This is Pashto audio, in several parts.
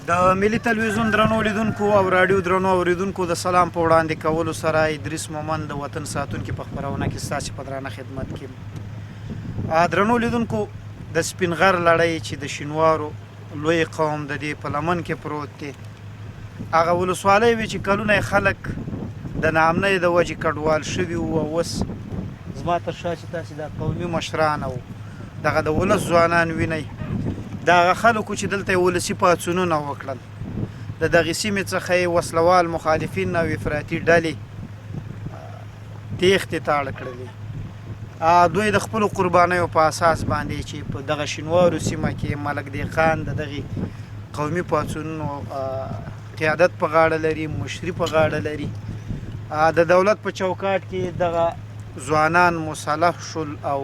د ملي تلویزیون درنو لیدونکو او رادیو درنو اوریدونکو د سلام په وړاندې کولو سره ادریس مومند د وطن ساتونکي په خپرونه کې ستاسو په درانه خدمت کې درنو لیدونکو د سپین غر لړۍ چې د شینوارو لوی قوم د دې په لمن کې پروت دی هغه ولسوالۍ وي چې کلونه خلک د ناامنۍ د وجې کډوال شوي وو او اوس زما تر شا چې تاسې دا قومي مشران او دغه د ولس ځوانان وینئ د هغه خلکو چې دلته یې ولسي پاڅونونه وکړل د دغې سیمې څخه یې وسلوال مخالفین او افراطي ډلې تیښتې تاړه کړلې دوی د خپلو قربانیو په اساس باندې چې په دغه شینوارو سیمه کې ملک دهقان د دغې قومي پاڅونونو قیادت په غاړه لري مشري په غاړه لري د دولت په چوکاټ کې دغه ځوانان مسلح شول او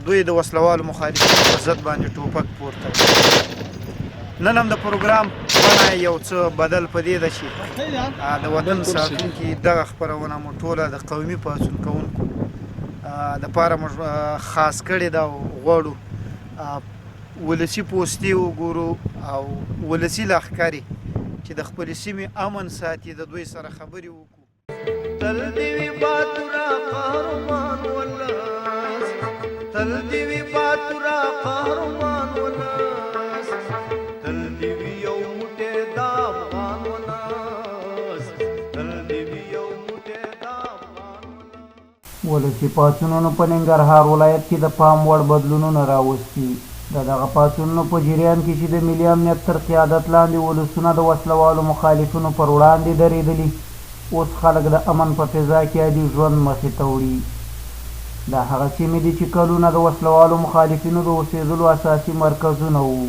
دوی د وسلوالو مخالفینو په ضد باندې ټوپک پورته کړ نن هم د پروګرام بڼه یو څه بدل په دې ده چې د وطن ساتونکي دغه خپرونه مو ټوله د قومي پاڅون کوونکو دپاره موږ خاص کړې ده او غواړو ولسي پوستې وګورو او ولسي لښکرې چې د خپلې سیمې امن ساتي د دوی سره خبرې وکړو تل دې وي باتوره قهرمان ولس تل دې وي باتوره قهرمان ولس تل دې وي یو موټی د افغان ولس تل دې وي یو موټی د افغان ولس ولسي پاڅونونو په ننګرهار ولایت کې د پام وړ بدلونونه راوستي د دغه پاڅونونو په جریان کې چې د ملي امنیت تر قیادت لاندې ولسونه د وسلوالو مخالفینو پر وړاندې درېدلي اوس خلک د امن په فضا کې عادي ژوند مخې ته وړي دا هغه سیمې دي چې کلونه د وسلوالو مخالفینو د اوسېدلو اساسي مرکزونه وو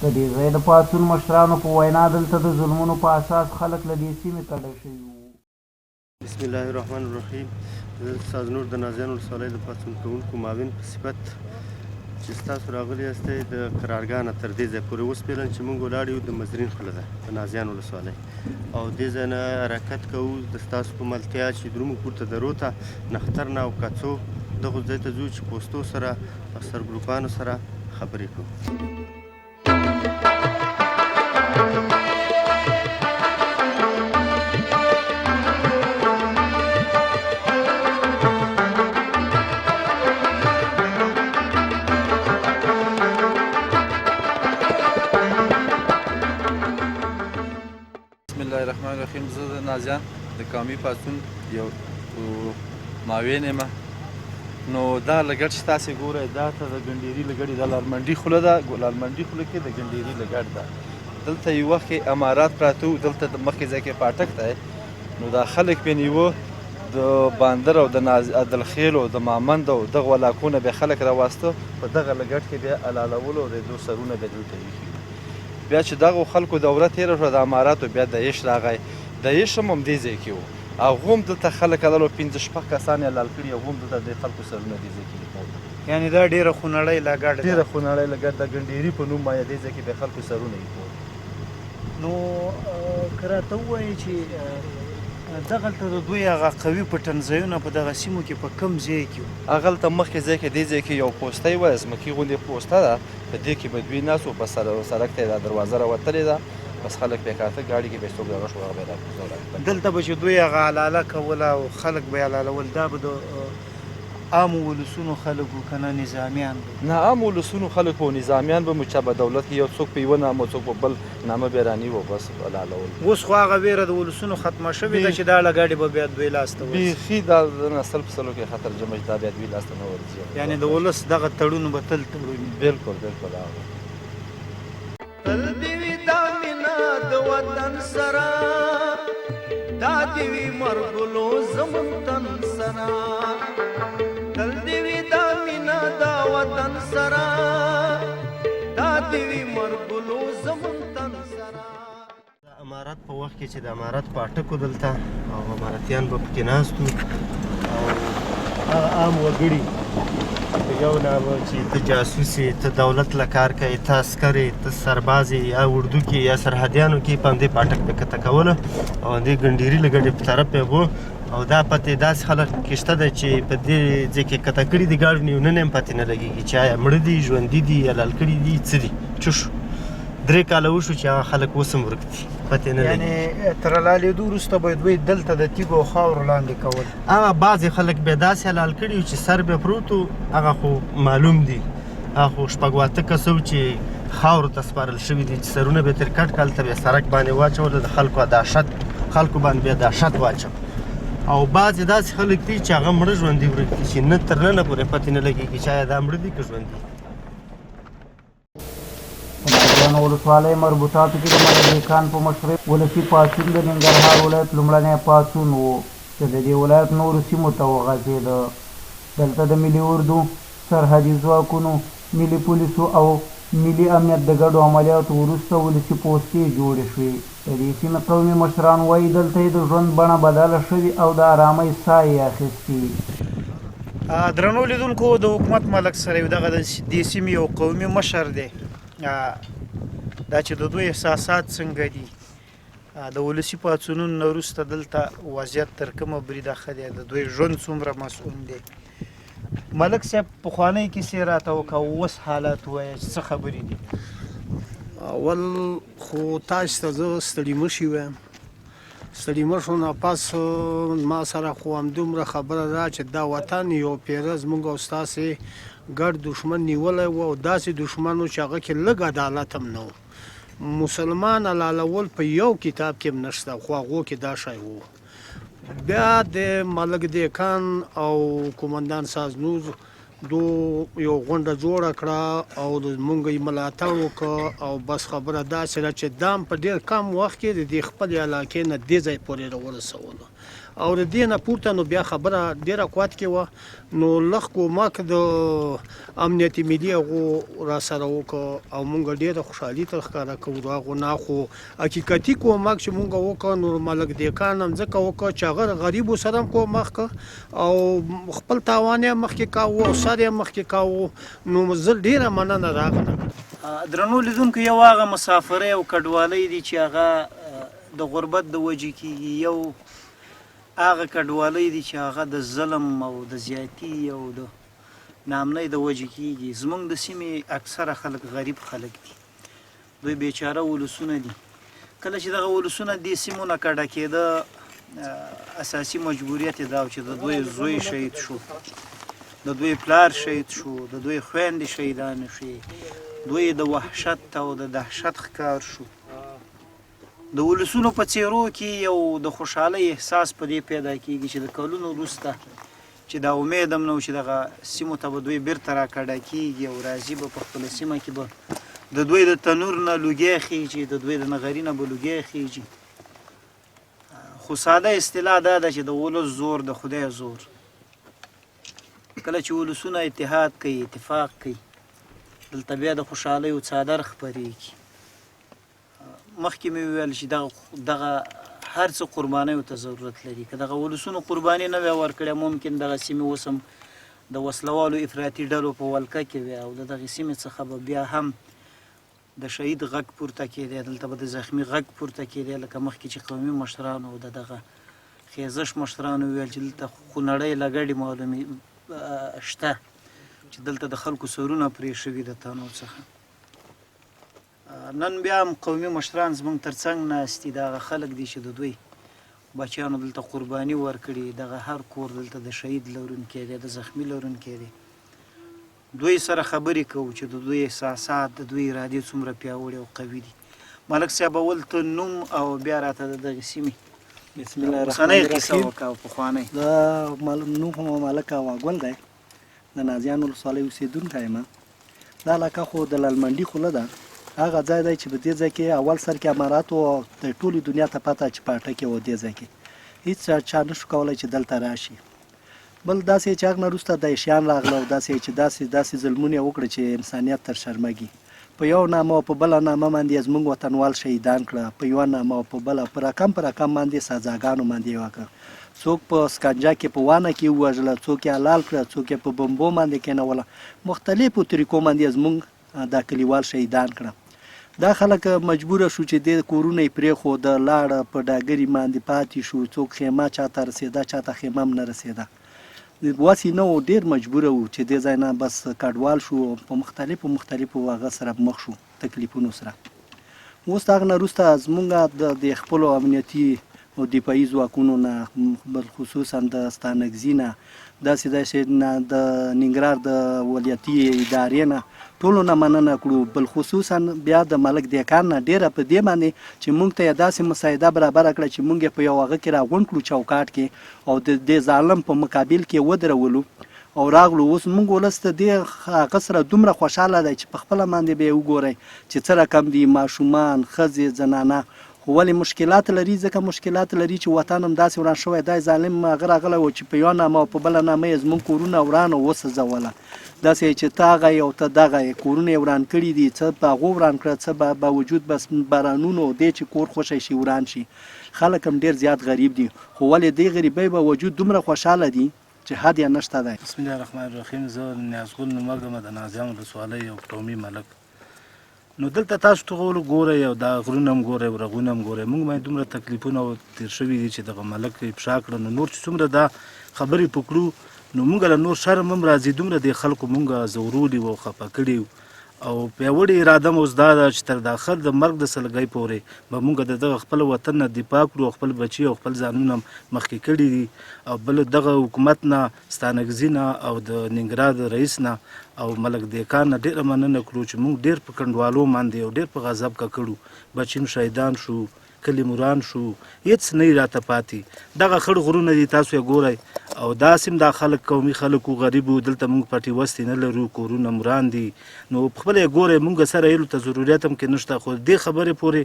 د دې ځای د پاڅون مشرانو په وینا دلته د ظلمونو په اساس خلک له دې سیمې کډه شوي وو بسم الله الرحمن الرحیم زه استاد نور د نازیان ولسوالۍ د پاڅون کوونکو معاون په صفت چې ستاسو راغلي یاستئ د قرارګاه نه تر دې ځای پورې اوس فعلا چې موږ ولاړ یو د مزرین خوله ده د نازیان ولسوالۍ او دې ځای نه حرکت کوو د ستاسو په ملتیا چې درومو پورته درو ته نختر نه او کڅو دغو ځای ته ځو چې پوستو سره او سرګروپانو سره خبرې کوو الرحمن الرحیم زه د نازیان د قومي پاڅون یو معاون یم نو دا لګړ چې تاسې ګورئ دا ته د ګنډېري لګړې دا لالمنډي خوله ده لالمنډي خوله کې د ګنډېري لګړ ده دلته یو وخت کې امارات پراته وو دلته د مخکې ځای کې پاټک دی نو دا خلک پې نیوه د باندر او د عدلخیل او د مامند او دغه علاقو نه بیا خلک راواسته په دغه لګړ کې بیا حلالولو او د دوی سرونه بیا دلته ایښي بیا چې دغو خلکو دوره تېره شوه د اماراتو بیا داعش راغی داعش هم همدې ځای کې وو هغو هم دلته خلک حلالو پنځه شپږ کسان یې حلال کړي هغو هم دلته د خلکو سرونه دې ځای کې یعنې دا ډېره خونړۍ لګړ ډېره خونړۍ لګړ د ګنډېري په نوم باندې دې ځای کې د خلکو سرونه ایښول نو که راته ووایې چې دغلته د دوی هغه قوي پټنځایونه په دغه سیمو کې په کوم ځای کې وو هغلته مخکې ځای کې دې ځای کې یو پوستی وه ځمکې غوندې پوسته ده په دې کې به دوی ناست وو په سړک ته یې دا دروازه راوتلې ده بس خلک پې کاته ګاډي کې به څوک دغه شو هغه به یې راکوزول دلته به چې دوی هغه حلاله کوله او خلک به یې حلالول دا به د عامو ولسونو خلک وو که نه نظامیان نه عام ولسونو خلک وو نظامیان به مو چا به دولت کې یو څوک په یوه نامه څوک په بل نامه به رانیوه بس حلالول اوس خو هغه ویره د ولسونو ختمه شوې ده چې دا لګاډې به بیا دوی لاسته ورځي بیخي دا د نسل په سلو کې خطر جمع دا بیا دوی لاسته نه ورځي یعنې د ولس دغه تړون به تل تړون بلکل بلکل هغه تل دې وي دا مینه د وطن سره دا دی وی مرګلو زمون تن سرا دل دی وی دا مینا دا وطن سرا دا دی وی مرګلو زمون تن سرا. د امارت په وخت کې چې د امارت په اټکو دلته او امارتیان به پکې ناست وو او هغه عام وګړي په یو نامه چې ته جاسوس یې، ته دولت له کار کوې، ته عسکر یې، ته سرباز یې، یا اردو کې یا سرحدیانو کې په همدې پاټک پې کته کوله او همدې ګنډېري له ګډې په طرف یې بو او دا پتې داسې خلک کې شته ده چې په دې ځای کې کته کړي دي ګاډي نو نن هم پتې نه لګېږي چې آیا مړه دي، ژوندي دي، یا لال کړي دي، څه دي، څه شو. 3 کاله وشو چې هغه خلک اوس هم ورک دي، پتې نه لګي. یعنې تر حلالېدو وروسته به دوی دلته د تیږو او خاورو لاندې کول. هغه بعضې خلک بیا داسې حلال کړي چې سر بیا پروت و، هغه خو معلوم دي، هغه خو 6 کسه وو چې خاورو ته سپارل شوي دي چې سرونه به یې ترې کټ کړل، ته بیا سړک باندې واچول، د خلکو باندې بیا دهشت واچو. او بعضې داسې خلک دي چې هغه مړه ژوندي ورک دي چې نه تر ننه پورې پتې نه لګېږي چې آیا دا مړه دي که ژوندي. د ولسوالۍ مربوطاتو کې د ملک خان په مشرۍ ولسي پاڅون د ننګرهار ولایت لومړنی پاڅون و چې د دې ولایت نورو سیمو ته وغځېده. دلته د ملي اردو، سرحدي ځواکونو، ملي پولیسو او ملي امنیت د ګډو عملیاتو وروسته ولسي پوستې جوړې شوې. د دې سیمې قومي مشران وایي دلته یې د ژوند بڼه بدله شوې او د ارامۍ ساه یې اخیستې. درنو لیدونکو، د حکومت ملک سره یو دغه د دې سیمې یو قومي مشر دی، دا چې د دوی احساسات څنګه دي، د ولسي پاڅونونو نه وروسته دلته وضعیت تر کومه بریده ښه دی، د دوی ژوند څومره مسؤل دی. ملک صاحب پخوانی کیسې راته وکړه، اوس حالات ووایه چې څه خبرې دي. اول خو تاسو ته زه ستړي مشي وایم، ستړي مشو نه پس ما سره خو همدومره خبره ده چې دا وطن یو پیره زموږ او ستاسې ګډ دښمن نیولی و او داسې دښمن و چې هغه کې لږ عدالت هم نه و. مسلمان حلالول په یو کتاب کې هم نشته، خو هغو کې دا شی و. بیا د ملک دیکان او قومندان سازنوز دو یو غونډه جوړه کړه او موږ یې ملاتړ وکړه او بس خبره داسې ده چې دام په ډېر کم وخت کې د دې خپلې علاقې نه دې ځای پورې راورسوله او د دې نه پورته نو بیا خبره ډېره قوت کې وه نو لږ کومک د امنیتي ملي هغو راسره وکړه او موږ ډېره خوشحالي تر ښکاره کوو. هغو نه خو حقیقتي کومک چې موږ وکړه نو ملک دیکان هم ځکه وکړه چې هغه غریبو سره هم کومک کړه او خپل تاوان یې مخکې کاوه او سر یې مخکې کاوه. نو زه ډېره مننه راغله. درنو لیدونکو، یو هغه مسافرۍ او کډوالۍ دي چې هغه د غربت د وجې کېږي، یو هغه کډوالۍ دي چې هغه د ظلم او د زیاتي او د ناامنۍ د وجې کېږي. زموږ د سیمې اکثره خلک غریب خلک دي، دوی بیچاره ولسونه دي. کله چې دغه ولسونه دې سیمو نه کډه کېده، اساسي مجبوریت یې دا و چې د دوی زوی شهید شو، د دوی پلار شهید شو، د دوی خویندې شهیدانې شوې، دوی د وحشت او د دهشت ښکار شو. د ولسونو په څېرو کې یو د خوشحالۍ احساس په دې پیدا کېږي چې د کلونو وروسته چې دا امید هم نه و چې دغه سیمو ته به دوی بیرته راکډه کېږي او راځي به په خپله سیمه کې به د دوی د تنور نه لوګی خیږي، د دوی د نغري نه به لوګی خیږي. خو ساده اصطلاح دا ده چې د ولس زور د خدای زور. کله چې ولسونه اتحاد کوي، اتفاق کوي، دلته بیا د خوشحالیو څادر خپرېږي. مخکې مې وویل چې دغه هر څه قربانیو ته ضرورت لري. که دغه ولسونو قرباني نه وی ورکړې، ممکن دغه سیمې اوس هم د وسلوالو افراطي ډلو په ولکه کې وي او د دغې سیمې څخه به بیا هم د شهید غږ پورته کېدی، دلته به د زخمي غږ پورته کېدی، لکه مخکې چې قومي مشرانو او د دغه خیزش مشرانو ویل چې دلته خونړۍ لګړې معلومې شته چې دلته د خلکو سرونه پرې شوي د تنو څخه. نن بیا هم قومي مشران زموږ تر څنګ ناست دي، دغه خلک دي چې د دوی بچیانو دلته قرباني ورکړي، دغه هر کور دلته د شهید لرونکی دی، د زخمي لرونکی دی. دوی سره خبرې کوو چې د دوی احساسات، د دوی ارادې څومره پیاوړې او قوي دي. ملک صاحب، اول ته نوم او بیا راته د دغې سیمې بسم الله الرحمن الرحیم قصه وکړه پخوانی. دا نوم ملک واګول دی، د نازیان ولسوالۍ اوسېدونکی یم. دا علاقه خو د للمنډي خوله ده، هغه ځای دی چې په دې ځای کې اول سر کې امارات و، د ټولې دنیا ته پته چې په اټک کې و دې ځای کې هیڅ چا نشو کولی چې دلته راشي. بل داسې چې هغه نه وروسته داعشیان راغله او داسې چې داسې ظلمونه یې وکړه چې انسانیت تر شرمګي. په یو نامه او په بله نامه باندې زموږ وطنوال شهیدان کړه، په یوه نامه او په بله په رقم باندې سزاګانو باندې یې وکړه. څوک په سکنجه کې په وانه کې ووژله، څوک یې حلال کړه، څوک یې په بمبو باندې کېنوله. مختلفو طریقو باندې زموږ دا کلیوال شهیدان کړه. دا خلک مجبوره شو چې د کورونه یې پرېښوده، لاړه په ډاګرې باندې پاتې شو. څوک خیمه چاته رسېده، چاته خیمه هم نه رسېده. واسې نه و، ډېر مجبوره و چې دې ځای نه بس کډوال شو، په مختلفو هغه سره مخ شو تکلیفونو سره. اوس د هغه نه وروسته زموږ د خپلو امنیتي او دفاعي ځواکونو نه، بالخصوصا د ستانکزي نه، داسې نه د ننګرهار د ولیتي ادارې نه ټولو نه مننه کړو. بالخصوصا بیا د ملک دیکان نه ډېره په دې باندې چې موږ ته یې داسې مساعده برابره کړه چې موږ یې په یو هغه کې راغونډ کړو چوکاټ کې او د دې ظالم په مقابل کې ودرولو او راغلو. اوس موږ ولس ته دې هغه سره دومره خوشحاله دی چې په خپله باندې به یې وګورئ چې څه رقم دي ماشومان، ښځې، زنانه. خو ولې مشکلات لري؟ ځکه مشکلات لري چې وطن هم داسې وران شوی دی. ظالم هغه راغلی و چې په یوه نامه او په بله نامه یې زموږ کورونه وران او وسوځوله. داسې چې ته هغه یې او ته دغه یې، کورونه یې وران کړي دي. څه په هغو وران کړه، څه باوجود بس بارانونو دی چې کور خوشی شي وران شي. خلک هم ډېر زیات غریب دي، خو ولې دې غریبۍ به وجود دومره خوشحاله دي چې حد یې نشته دی. بسم الله الرحمن الرحیم. زه نیازګل نومږم، د نازیان ولسوالۍ یو قومي ملک. نو دلته تاسو ټول ګورئ او دا غرونه هم ګورئ او رغونه هم ګورئ. موږ باندې دومره تکلیفونه تېر شوي دي چې دغه ملک یې پشا کړه. نو نور چې څومره دا خبرې پکړو نو موږ له نور شرم هم راځي. دومره دې خلکو موږ ځورولي وو، خفه کړي او پیاوړې اراده مو زده ده چې تر د آخر د مرګ د سلګۍ پورې به موږ د دغه خپل وطن نه دفاع کړو، خپل بچي او خپل ځانونه هم مخکې کړي دي. او بل دغه حکومت نه، ستانکزي نه او د ننګرهار د رئیس نه او ملک دیکان نه ډېره مننه کړو چې موږ ډېر په کنډوالو باندې او ډېر په غضب کړو. بچي شهیدان شو، کلی مران شو، هیڅ نه راته پاتې. دغه خړ غرونه دي تاسو یې ګورئ او داسې دا خلک قومي خلک غریب وو. دلته موږ پټي وستې نه لرو، کورونه مران دي. نو خپله یې ګورئ، موږ سره ایلو ته ضرورت هم کې نشته. خو دې خبرې پورې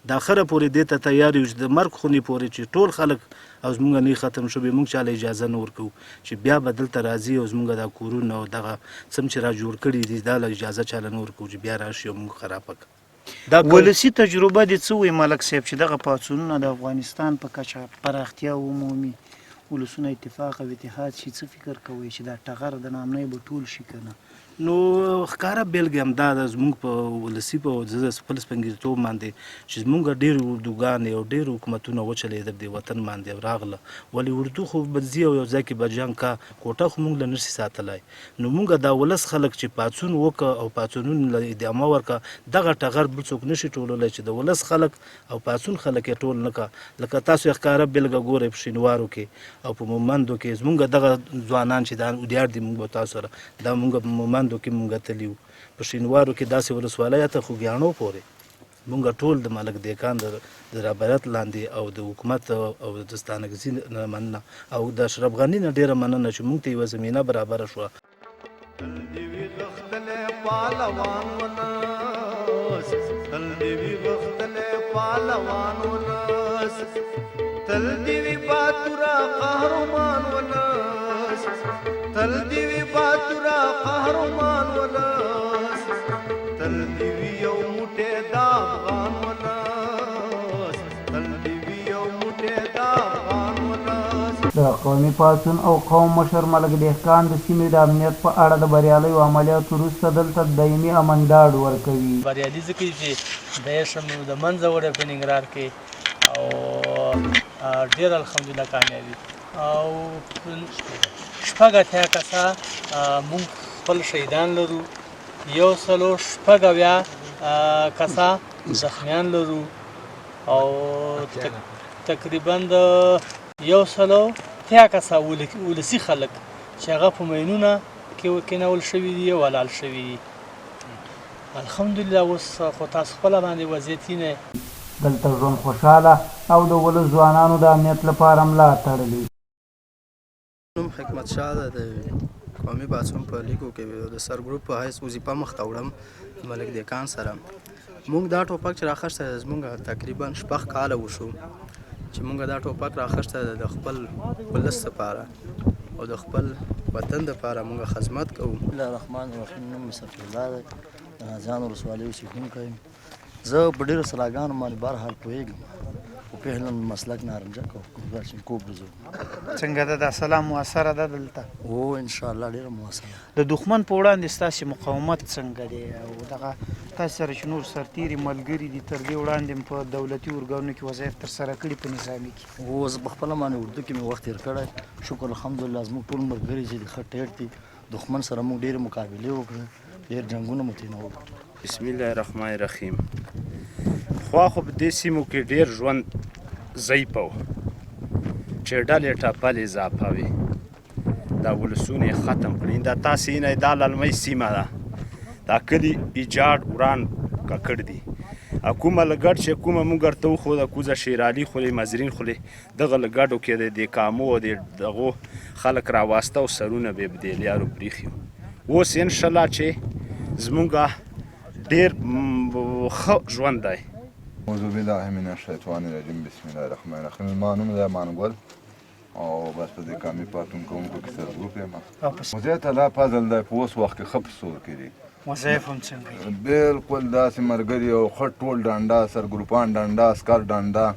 د اخره پورې دې ته تیار یو چې د مرګ خونې پورې چې ټول خلک او زموږ نه ختم شوي، موږ چاله اجازه نه ورکوو چې بیا به دلته راځي او زموږ دا کورونه او دغه څه چې را جوړ کړي دي دا له اجازه چاله نه ورکوو چې بیا راشي او موږ خرابه کړو. ولسي تجربه دې څه وایي ملک صاحب چې دغه پاڅونونه د افغانستان په کچه پراختیا ومومي، ولسونه اتفاق او اتحاد شي؟ څه فکر کوئ چې دا ټغر د نامنۍ به ټول شي که نه؟ نو ښکاره بېلګې همدا ده زموږ په ولسي په خپل سپینګیرتوب باندې چې زموږ ډېر اردوګانې او ډېر حکومتونه وچلېدل دې وطن باندې او راغله. ولې اردو خو به ځي او یو ځای کې به جنګ کا، کوټه خو موږ له نشي ساتلی. نو موږ دا ولس خلک چې پاڅون وکړه او پاڅونونو له ادامه ورکړه، دغه ټغر بل څوک نشي ټولولی چې د ولس خلک او پاڅون خلک یې ټول نه کړه. لکه تاسو یې ښکاره بېلګه ګورئ په شینوارو کې او په مومندو کې زموږ دغه ځوانان چې دا اودیار دي، موږ به تاسو سره دا موږ په مومندو کې موږ تلي وو. په شینوارو کې داسې ولسوالۍ ته خوږیاڼو پورې موږ ټول د ملک دیکان د رهبریت لاندې او د حکومت او د ستانکزي نه مننه او د اشرف غني نه ډېره مننه چې موږ ته یوه زمینه برابره شوه. تل دې وي غښتلی پهلوان ولس، تل دې وي غښتلی پهلوان ولس، تل دې وي باتوره قهرمان ولس، تل دې وي باتوره قهرمان ولس، تل دې وي یو موټی د افغان ولس، تل دې وي یو موټی د افغان ولس. د قومي پاڅون او قوم مشر ملک دهقان د سیمې د امنیت په اړه د بریالیو عملیاتو وروسته دلته دایمي امن ډاډ ورکوي. بریالي ځکه چې داعش هم د منځه وړی په ننګرهار کې او ډېر الحمدلله کامیابي او شپږ اتیا کسه موږ خپل شهیدان لرو، 160 کسه زخمیان لرو او تقریبا د 100 کسه ولسي خلک چې هغه په مینونه کې کېنول شوي دي او حلال شوي دي. الحمدلله اوس خو تاسو خپله باندې وضعیت نه دلته ژوند خوشحاله او د ولس ځوانانو د امنیت لپاره ملاتړ دی. نوم حکمت شاه ده، د قومي پاڅون په لیکو کې د سرګروپ په حیث وظیفه مخته وړم ملک دیکان سره. موږ دا ټوپک چې راخښته زموږ تقریبا 6 کاله وشو چې موږ دا ټوپک راخسته د خپل ولس لپاره او د خپل وطن لپاره موږ خدمت کوو. بسم الله الرحمن الرحیم. نوم مې صفي الله دی، د نازیانو ولسوالۍ اوسېدونکی یم. زه په ډېرو سلاګانو باندې بهرحال پوهېږم، خو پېښلن مسلک نارنجک او کوبرزو. څنګه ده دا سلام مؤثره ده دلته؟ او انشاءالله ډېره مؤثره. د دښمن په وړاندې ستاسې مقاومت څنګه دی او دغه تاسې سره چې نور سرتېري ملګري دي تر دې وړاندې په دولتي ارګانونو کې وظایف ترسره کړي په نظامي کې؟ او زه په خپله باندې اردو کې مې وخت تېر کړی. شکر الحمدلله زموږ ټول ملګري چې دي ښه ټیټ دي. دښمن سره موږ ډېرې مقابلې وکړې، ډېر جنګونه مو تېنه وکړل. بسم الله الرحمن الرحیم. خوا خو په دې سیمو کې ډېر ژوند ضعیف و چې ډلې ټپلې اضافه وي، دا ولسونه یې ختم کړي. دا تاسې نه دا للمۍ سیمه ده، دا کلي ایجاړ وران ککړ دي. کومه لګډ چې کومه موږ ورته وښوده کوزه شیرعلي خولې مزرین خولې دغه لګډو کې د دې کامو او دغو خلک راواسته او سرونه به یې بدیلیارو پرېښي. اوس انشاءالله چې زموږ ډېر ښه ژوند دی. اعوذ بالله من الشیطان الرجیم. بسم الله الرحمن الرحیم. زما نوم دی امان ګل او بس په دې قومي پاڅون کوونکو کې سرګروپ یم. خدای تعالی فضل دی په اوس وخت کې ښه په سور کې دي. وظایف هم څنګه دي؟ بالکل داسې ملګري او ښه ټول ډانډه سرګروپان ډانډه عسکر ډانډه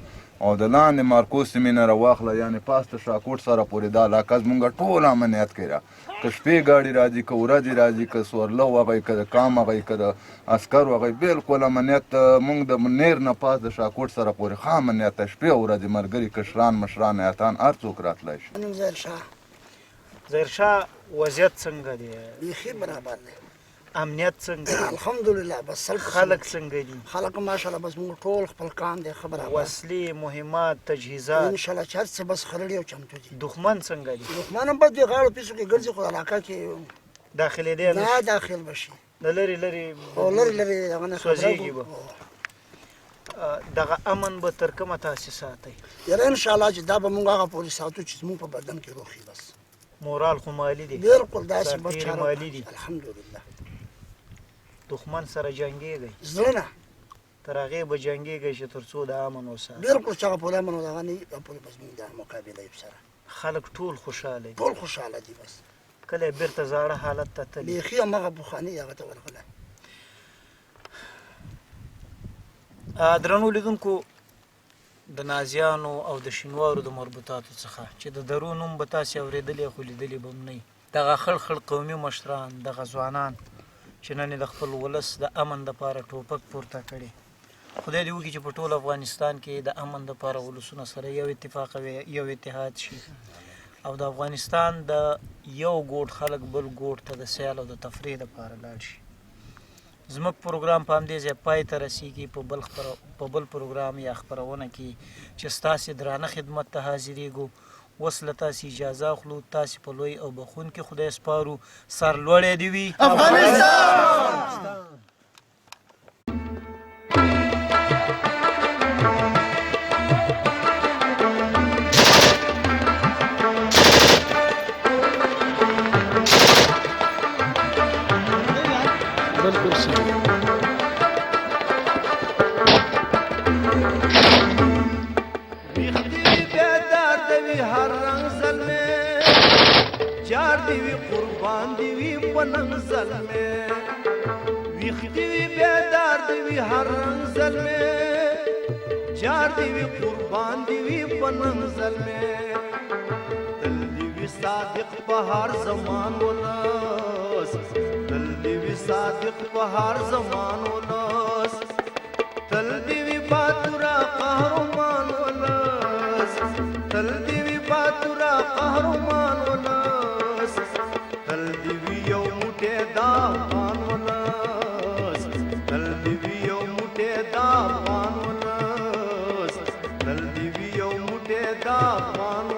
او د لاندې مارکوز سیمې نه راواخله، یعنې پاس د شاکوټ سره پورې دا علاقه زمونږ ټول امنیت کوي. که شپې ګاډي راځي، که ورځې راځي، که سورله وغی، که د کام وغی، که د عسکر وغی، بالکل امنیت مونږ د نیر نه پاس د شاکوټ سره پورې ښه امنیت ته شپې او ورځې ملګري کشران مشران ایتان هر څوک راتلی شي. نوم ظاهرشاه. ظاهرشاه وضعیت څنګه دی؟ بیخي برابر دی. امنیت څنګه دی؟ الحمدلله. بس خلک څنګه دي؟ خلک ماشاءالله بس موږ ټول خپل کام دی ښه برابر. وسلې، مهمات، تجهیزات انشاءالله چې هر څه بس خرړي او چمتو دي. دښمن څنګه دي؟ دښمن هم بس د غاړو پیسو کې ګرځي، خو علاقه کې داخلېدی نه داخل بشي، د لرې لرې او لرې لرې هغه نه سوځېږي به. دغه امن به تر کومه تاسې ساتئ؟ یاره انشاءالله چې دا به موږ هغه پورې ساتو چې زموږ په بدن کې روخي. بس مورال خو مالي دی؟ بالکل داسې بس سرتېري مالي دي؟ الحمدلله. دښمن سره جنګېږئ؟ زړه نه تر هغې به جنګېږئ چې تر څو د امن وساتئ؟ بالکل چې هغه پورې امن او دغه نه وي، هغه پورې بس موږ د مقابله یې سره. خلک ټول خوشحاله دي؟ ټول خوشحاله دي. بس کله یې بېرته زاړه حالت ته تلي؟ بیخي هماغه پخواني هغه ته ورغلی. درنو لیدونکو، د نازیانو او د شینوارو د مربوطاتو څخه چې د درو نوم به تاسې اورېدلی خو لیدلي به م نه وي. دغه خړ خړ قومي مشران، دغه ځوانان چې نن یې د خپل ولس د امن دپاره ټوپک پورته کړي. خدای دې وکړي چې په ټول افغانستان کې د امن دپاره ولسونه سره یو اتفاق او یو اتحاد شي او د افغانستان د یو ګوټ خلک بل ګوټ ته د سیال او د تفریح دپاره لاړ شي. زموږ پروګرام په همدې ځای پای ته رسیږي. په بل پروګرام یا خپرونه کې چې ستاسې درانه خدمت ته حاضرېږو. اوس له تاسې اجازه اخلو. تاسې په لوی او بخونکي خدای سپارو. سرلوړی دې وي افغانستان. قربان دی وی پننګ زلمه ویخ دی وی بیدار دی وی هر رنگ زلمه جار دی وی قربان دی وی پننګ زلمه تل دی وی صادق په هر زمان ولس تل دی وی صادق په هر زمان ولس تل دی وی باتورا قهرمان ولس تل دی وی باتورا قهرمان ولس دا افغان